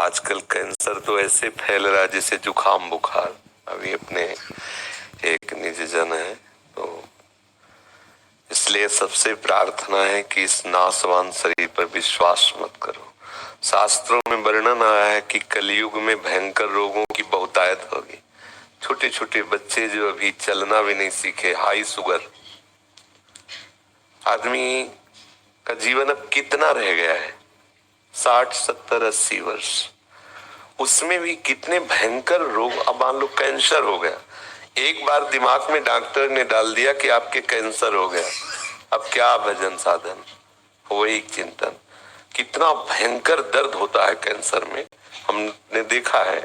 आजकल कैंसर तो ऐसे फैल रहा है जैसे जुकाम बुखार। अभी अपने एक निजी जन है, तो इसलिए सबसे प्रार्थना है कि इस नाशवान शरीर पर विश्वास मत करो। शास्त्रों में वर्णन आया है कि कलयुग में भयंकर रोगों की बहुतायत होगी। छोटे छोटे बच्चे जो अभी चलना भी नहीं सीखे, हाई शुगर। आदमी का जीवन अब कितना रह गया है? 60, 70, 80 वर्ष। उसमें भी कितने भयंकर रोग। अब मान लो कैंसर हो गया, एक बार दिमाग में डॉक्टर ने डाल दिया कि आपके कैंसर हो गया, अब क्या भजन साधन, वही चिंतन। कितना भयंकर दर्द होता है कैंसर में। हमने देखा है,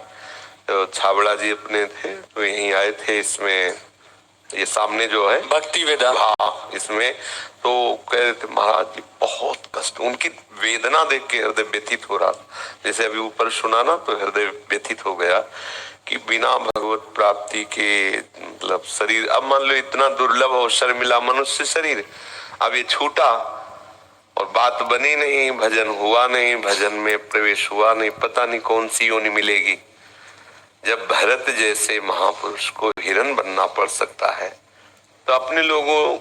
तो छाबड़ा जी अपने थे तो यहीं आए थे, इसमें ये सामने जो है भक्ति वेदा, हाँ, इसमें तो कह रहे थे महाराज जी बहुत कष्ट। उनकी वेदना देख के हृदय व्यथित हो रहा था। जैसे अभी ऊपर सुना ना, तो हृदय व्यथित हो गया कि बिना भगवत प्राप्ति के मतलब शरीर, अब मान लो इतना दुर्लभ अवसर मिला मनुष्य शरीर, अब ये छूटा और बात बनी नहीं, भजन हुआ नहीं, भजन में प्रवेश हुआ नहीं, पता नहीं कौन सी योनि मिलेगी। जब भरत जैसे महापुरुष को हिरण बनना पड़ सकता है, तो अपने लोगों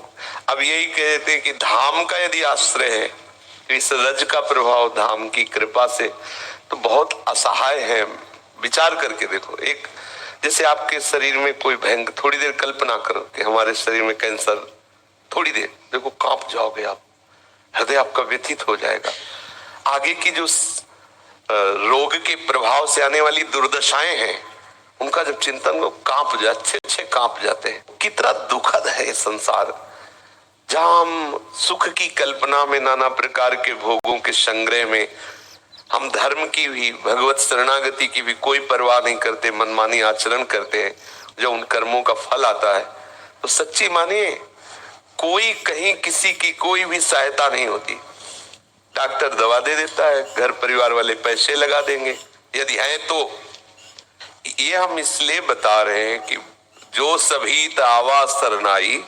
अब यही कहते हैं कि धाम का यदि आश्रय है, तो इस रज का प्रभाव धाम की कृपा से तो बहुत असहाय है। विचार करके देखो, एक जैसे आपके शरीर में कोई भयंकर, थोड़ी देर कल्पना करो कि हमारे शरीर में कैंसर, थोड़ी देर देखो कांप जाओगे आप, हृदय आपका व्यथित हो जाएगा। आगे की जो रोग के प्रभाव से आने वाली दुर्दशाएं हैं, उनका जब चिंतन को कांप जाते, अच्छे कांप जाते हैं। कितना दुखद है संसार, जहां हम सुख की कल्पना में, नाना प्रकार के भोगों के संग्रह में, हम धर्म की भी, भगवत शरणागति की भी कोई परवाह नहीं करते, मनमानी आचरण करते हैं। जब उन कर्मों का फल आता है तो सच्ची मानिए कोई कहीं किसी की कोई भी सहायता नहीं होती। डॉक्टर दवा दे देता है, घर परिवार वाले पैसे लगा देंगे यदि है तो। ये हम इसलिए बता रहे हैं कि जो सभी तावा सरनाई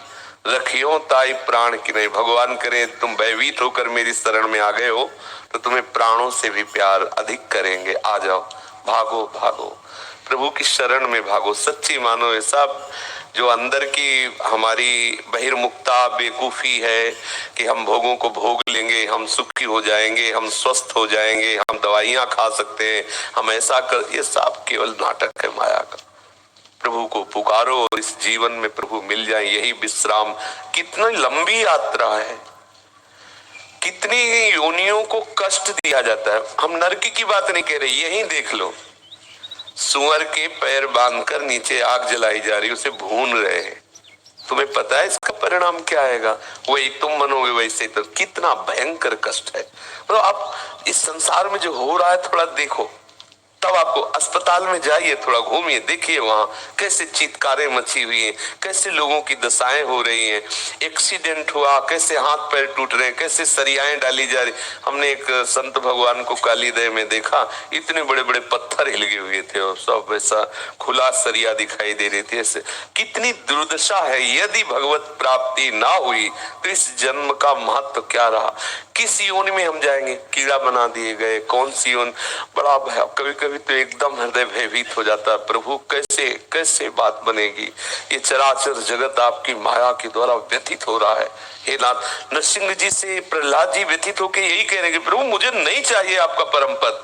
रखियो ताई प्राण की नहीं। भगवान करे तुम भयभीत होकर मेरी शरण में आ गए हो तो तुम्हें प्राणों से भी प्यार अधिक करेंगे। आ जाओ, भागो भागो, प्रभु की शरण में भागो। सच्ची मानो ये सब जो अंदर की हमारी बहिर्मुखता बेकूफी है कि हम भोगों को भोग लेंगे, हम सुखी हो जाएंगे, हम स्वस्थ हो जाएंगे, हम दवाइयां खा सकते हैं, हम ऐसा कर, ये सब केवल नाटक है माया का। प्रभु को पुकारो और इस जीवन में प्रभु मिल जाए, यही विश्राम। कितनी लंबी यात्रा है, कितनी योनियों को कष्ट दिया जाता है। हम नरक की बात नहीं कह रहे, यही देख लो, सुअर के पैर बांधकर नीचे आग जलाई जा रही, उसे भून रहे हैं। तुम्हें पता है इसका परिणाम क्या आएगा? वही तुम बनोगे वैसे। तो कितना भयंकर कष्ट है। तो आप इस संसार में जो हो रहा है थोड़ा देखो, तब आपको अस्पताल में जाइए, थोड़ा घूमिए, देखिए वहां कैसे चीत्कारें मची हुई हैं, कैसे लोगों की दशाएं हो रही हैं। एक्सीडेंट हुआ, कैसे हाथ पैर टूट रहे हैं, कैसे सरियाएं डाली जा रही। हमने एक संत भगवान को कालीदह में देखा, इतने बड़े बड़े पत्थर हिलगे हुए थे और सब वैसा खुला सरिया दिखाई दे रही थी। ऐसे कितनी दुर्दशा है। यदि भगवत प्राप्ति ना हुई तो इस जन्म का महत्व क्या रहा? किस योनि में हम जाएंगे? कीड़ा बना दिए गए, कौन सी योनि? बड़ा भय। कभी कभी तो एकदम हृदय भयभीत हो जाता है, प्रभु कैसे कैसे बात बनेगी? ये चराचर जगत आपकी माया के द्वारा व्यथित हो रहा है। हे नाथ, नरसिंह जी से प्रहलाद जी व्यथित होकर यही कह रहे हैं, प्रभु मुझे नहीं चाहिए आपका परम पद,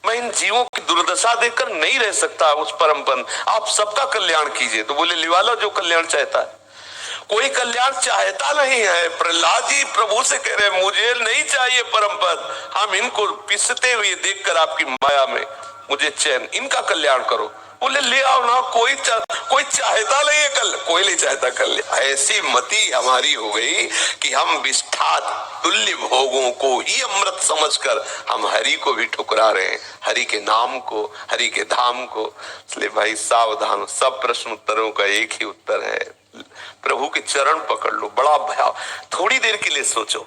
मैं इन जीवों की दुर्दशा देखकर नहीं रह सकता उस परम पद, आप सबका कल्याण कीजिए। तो बोले लिवा लो जो कल्याण चाहता है। कोई कल्याण चाहता नहीं है। प्रहलाद जी प्रभु से कह रहे मुझे नहीं चाहिए परम पद, हम इनको पिसते हुए देखकर आपकी माया में मुझे चैन, इनका कल्याण करो। बोले ले आओ ना, कोई चाहता नहीं है कोई नहीं चाहता कल्याण। ऐसी मति हमारी हो गई कि हम विष्ठा तुल्य भोगों को ही अमृत समझकर हम हरि को भी ठुकरा रहे हैं, हरि के नाम को, हरि के धाम को। इसलिए भाई सावधान, सब प्रश्न उत्तरों का एक ही उत्तर है, प्रभु के चरण पकड़ लो। बड़ा भया, थोड़ी देर के लिए सोचो,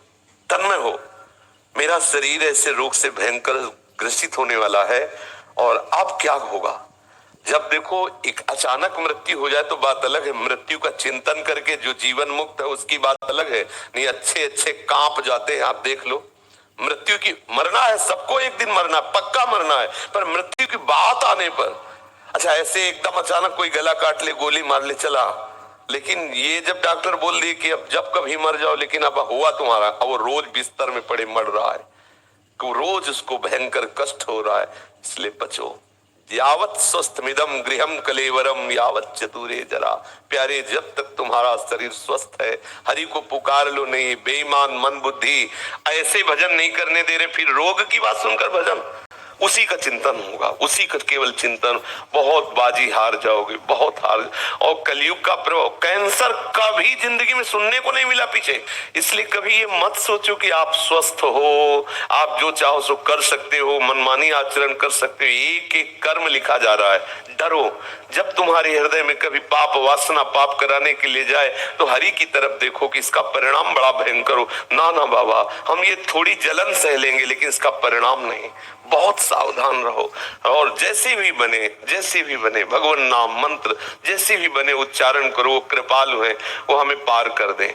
तन्मय हो, मेरा शरीर ऐसे रोग से भयंकर ग्रसित होने वाला है और अब क्या होगा? जब देखो एक अचानक मृत्यु हो जाए तो बात अलग है, मृत्यु का चिंतन करके जो जीवन मुक्त है उसकी बात अलग है। नहीं, अच्छे अच्छे कांप जाते हैं। आप देख लो, मृत्यु की, मरना है सबको, एक दिन मरना, पक्का मरना है, पर मृत्यु की बात आने पर, अच्छा ऐसे एकदम अचानक कोई गला काट ले, गोली मार ले, चला, लेकिन ये जब डॉक्टर बोल दिए कि अब जब कभी मर जाओ, लेकिन अब हुआ तुम्हारा, अब वो रोज बिस्तर में पड़े मर रहा है, कि रोज उसको भयंकर कष्ट हो रहा है, इसलिए बचो। यावत स्वस्थमिदम गृहम कलेवरम यावत चतुरे जरा, प्यारे जब तक तुम्हारा शरीर स्वस्थ है, हरि को पुकार लो, नहीं बेईमान मन बुद्धि ऐसे भजन नहीं करने दे रहे, फिर रोग की बात सुनकर भजन, उसी का चिंतन होगा, उसी का केवल चिंतन, बहुत बाजी हार जाओगे, बहुत हार। और कलयुग का प्रभाव, कैंसर कभी जिंदगी में सुनने को नहीं मिला पीछे, इसलिए कभी ये मत सोचो कि आप स्वस्थ हो, आप जो चाहो सो कर सकते हो, मनमानी आचरण कर सकते हो, एक एक कर्म लिखा जा रहा है। डरो, जब तुम्हारे हृदय में कभी पाप वासना पाप कराने के लिए जाए, तो हरि की तरफ देखो कि इसका परिणाम बड़ा भयंकर हो। ना ना बाबा, हम ये थोड़ी जलन सह लेंगे, लेकिन इसका परिणाम नहीं। बहुत सावधान रहो, और जैसे भी बने भगवान नाम मंत्र जैसे भी बने उच्चारण करो, कृपालु है, वो हमें पार कर दे।